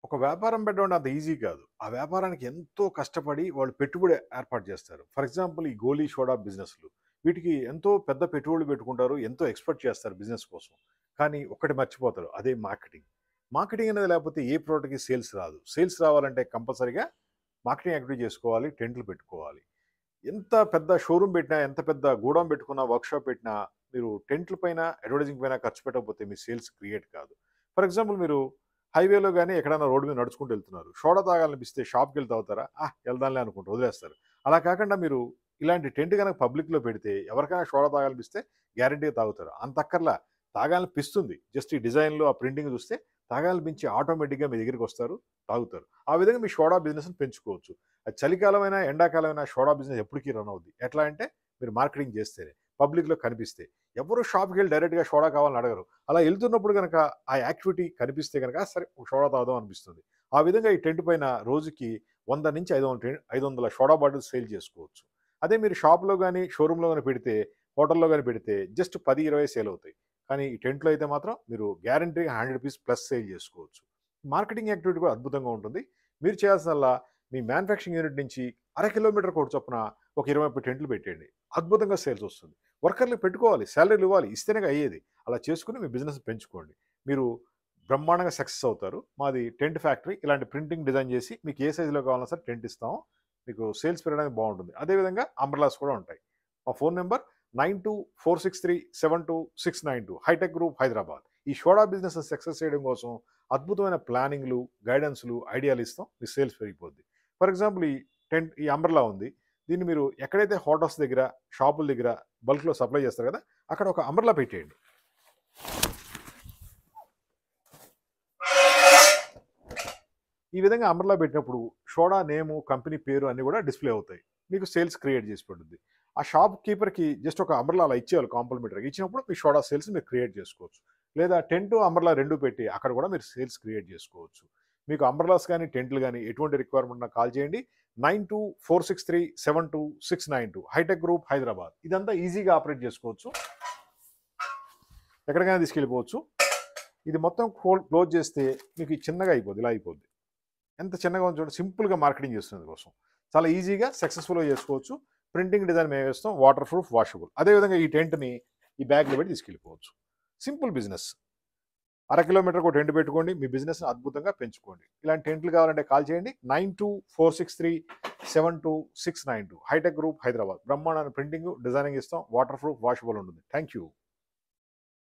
ఒక వ్యాపారం పెట్టడం అంత ఈజీ కాదు. ఆ వ్యాపారానికి ఎంతో కష్టపడి వాళ్ళు పెట్టుబడి ఏర్పాటు చేస్తారు. ఫర్ ఎగ్జాంపుల్ ఈ గోలీ, సోడా బిజినెస్‌లు. వీటికి ఎంతో పెద్ద పెట్టుబడులు పెట్టుకుంటారు. ఎంతో ఎక్స్‌పెక్ట్ చేస్తారు బిజినెస్ కోసం. కానీ ఒక్కటి మర్చిపోతారు. అదే మార్కెటింగ్. మార్కెటింగ్ అనేది లేకపోతే ఏ ప్రొడక్ట్‌కి సేల్స్ రాదు. సేల్స్ రావాలంటే కంపల్సరీగా మార్కెటింగ్ యాక్టివిటీ చేసుకోవాలి. టెంట్లు పెట్టుకోవాలి. ఎంత పెద్ద షోరూమ్ పెట్టినా, ఎంత పెద్ద గోడౌన్ పెట్టుకున్నా, వర్క్‌షాప్ పెట్టినా, మీరు టెంట్‌ల పైన, అడ్వర్టైజింగ్ పైన ఖర్చు పెట్టకపోతే మీ సేల్స్ క్రియేట్ కాదు. ఫర్ ఎగ్జాంపుల్ మీరు హైవేలో గాని ఎక్కడైనా రోడ్డు మీద నడుచుకుంటూ వెళ్తున్నారు. సోడా తాగాలనిపిస్తే షాప్‌కెళ్ళి తాగుతారా? వెళ్దాంలే అనుకుంటూ వదిలేస్తారు. అలా కాకుండా మీరు ఇలాంటి టెంట్ గనక పబ్లిక్‌లో పెడితే ఎవరికైనా సోడా తాగాలనిపిస్తే గ్యారంటీగా తాగుతారు. అంత అక్కర్లా తాగాలనిపిస్తుంది. జస్ట్ ఈ డిజైన్‌లు, ఆ ప్రింటింగ్ చూస్తే తాగాలనిపించి ఆటోమేటిక్‌గా మీ దగ్గరికొస్తారు, తాగుతారు. ఆ విధంగా మీ సోడా బిజినెస్‌ని పెంచుకోవచ్చు. అది చలికాలమైనా, ఎండాకాలమైనా సోడా బిజినెస్ ఎప్పటికీ రన్ అవుద్ది. ఎట్లా అంటే మీరు మార్కెటింగ్ చేస్తేనే. పబ్లిక్‌లో కనిపిస్తే. ఎవరు షాప్‌కెళ్ళి డైరెక్ట్‌గా సోడా కావాలని అడగరు. అలా ఎళ్తున్నప్పుడు గనక ఆ యాక్టివిటీ కనిపిస్తే గనక సరే ఒక సోడా తాగుదాం అనిపిస్తుంది. ఆ విధంగా ఈ టెంట్ పైన రోజుకి 100-500 సోడా బాటిల్స్ సేల్ చేసుకోవచ్చు. అదే మీరు షాప్‌లో గాని, షోరూమ్‌లో గాని పెడితే, హోటల్‌లో గాని పెడితే జస్ట్ 10, 20 సేల్ అవుతాయి. కానీ ఈ టెంట్‌లో అయితే మాత్రం మీరు గ్యారంటీగా రూ. 100 ప్లస్ సేల్ చేసుకోవచ్చు. మార్కెటింగ్ యాక్టివిటీ కూడా అద్భుతంగా ఉంటుంది. మీరు చేయాల్సిందల్లా మీ మ్యానుఫ్యాక్చరింగ్ యూనిట్ నుంచి అర కిలోమీటర్ కోటి చొప్పున ఒక 20, 30 టెంట్లు పెట్టేయండి. అద్భుతంగా సేల్స్ వస్తుంది. వర్కర్‌లకి పెట్టుకోవాలి. సాలరీలు ఇవ్వాలి. ఇస్తేనే అయ్యేది. అలా చేసుకొని మీ బిజినెస్ పెంచుకోండి. మీరు బ్రహ్మాండంగా సక్సెస్ అవుతారు. మాది టెంట్ ఫ్యాక్టరీ. ఇలాంటి ప్రింటింగ్ డిజైన్ చేసి మీకు ఏ సైజ్‌లో కావాలన్నా సరే టెంట్ ఇస్తాము. మీకు సేల్స్ పెరగడానికి బావుంటుంది. అదే విధంగా అంబ్రెల్లాస్ కూడా ఉంటాయి. మా phone number 9246372692 Hitech Group Hyderabad. ఈ సోడా బిజినెస్ సక్సెస్ చేయడం కోసం అద్భుతమైన ప్లానింగ్‌లు, గైడెన్స్‌లు, ఐడియాలు ఇస్తాం. మీ సేల్స్ పెరిగిపోద్ది. ఫర్ ఎగ్జాంపుల్ ఈ అంబ్రెల్లా ఉంది. దీన్ని మీరు ఎక్కడైతే హోటల్స్ దగ్గర, షాపుల దగ్గర బల్క్‌లో సప్లై చేస్తారు కదా! అక్కడ ఒక అంబ్రెల్లా పెట్టేయండి. ఈ విధంగా అంబ్రెల్లా పెట్టినప్పుడు సోడా నేము, కంపెనీ పేరు అన్నీ కూడా డిస్‌ప్లే అవుతాయి. మీకు సేల్స్ క్రియేట్ చేసి పెడుద్ది. ఆ షాప్ కీపర్‌కి జస్ట్ ఒక అంబ్రెల్లా అలా ఇచ్చేయాలి కాంప్లిమెంటరీగా. ఇచ్చినప్పుడు మీ సోడా సేల్స్ మీరు క్రియేట్ చేసుకోవచ్చు. లేదా టెంటు, అంబ్రెల్లా 2 పెట్టి అక్కడ కూడా మీరు సేల్స్ క్రియేట్ చేసుకోవచ్చు. మీకు అంబ్రెల్లాస్ గాని, టెంట్లు గాని ఎటువంటి రిక్వైర్మెంట్ ఉన్నా కాల్ చేయండి. 9246372692 హైటెక్ గ్రూప్ హైదరాబాద్. ఇదంతా ఈజీగా ఆపరేట్ చేసుకోవచ్చు. ఎక్కడికైనా తీసుకెళ్ళిపోవచ్చు. ఇది మొత్తం క్లోజ్ చేస్తే మీకు ఇది చిన్నగా అయిపోద్ది. ఇలా అయిపోద్ది. ఎంత చిన్నగా ఉంది చూడండి. సింపుల్‌గా మార్కెటింగ్ చేస్తున్నది కోసం. చాలా ఈజీగా సక్సెస్‌ఫుల్‌గా చేసుకోవచ్చు. ప్రింటింగ్ డిజైన్ మేము వేస్తాం. Water proof, washable. అదేవిధంగా ఈ టెంట్‌ని ఈ బ్యాగ్‌లో పెట్టి తీసుకెళ్ళిపోవచ్చు. Simple business. అర కిలోమీటర్‌కి ఒక టెంట్ పెట్టుకోండి. మీ బిజినెస్‌ని అద్భుతంగా పెంచుకోండి. ఇలాంటి టెంట్లు కావాలంటే కాల్ చేయండి. 9246372692 హైటెక్ గ్రూప్ హైదరాబాద్. బ్రహ్మాండమైన ప్రింటింగ్, డిజైనింగ్ ఇస్తాం. వాటర్ ప్రూఫ్, వాషబుల్ ఉంటుంది. Thank you.